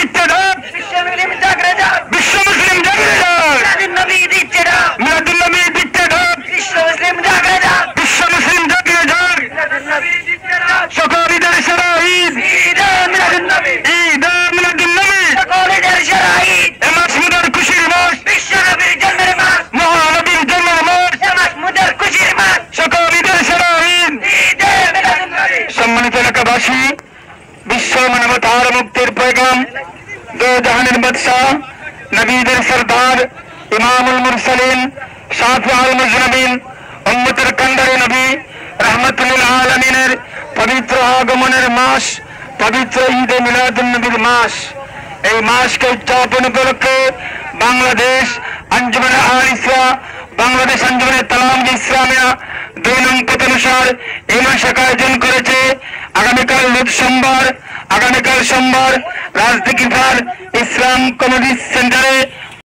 দিচ্ছে ডাক, বিশ্ব মুসলিম জাগরে যাক, মিলাদুন নবী দিচ্ছে ডাক, বিশ্ব মুসলিম জাগরে যাক, মিলাদুন নবী দিচ্ছে ডাক, সকলের সেরা ঈদ, মিলাদুন নবী, সকলের সেরা ঈদ, এ মাস মুদের খুশির মাস, বিশ্ব নবীর জন্মের মাস, মহানবীর জন্মের মাস, মুদের খুশির মাস, সকলের সেরা ঈদ। মিলাদুন নবী। সম্মানিত এলাকাবাসী, বিশ্ব মানবতার মুক্তির পয়গাম, দো জাহানের বাদশাহ, নবীদের সরদার, ইমামুল মুরসালিন, শাফিউল মুজনবিন, উম্মতের কান্ডারি নবী, রহমতুল আলামিনের পবিত্র আগমনের মাস, পবিত্র ঈদে মিলাদুন নবীর মাস। এই মাসকে উদযাপন উপলক্ষে বাংলাদেশ আঞ্জুমানে আল ইসলাম, বাংলাদেশ আঞ্জুমানে তালাম ইসলামিয়া 2 নং পতানুসার এই মাসের আয়োজন করেছে। আগামীকাল সোমবার রাজদিঘিপাড় ইসলাম কমিউনিটি সেন্টারে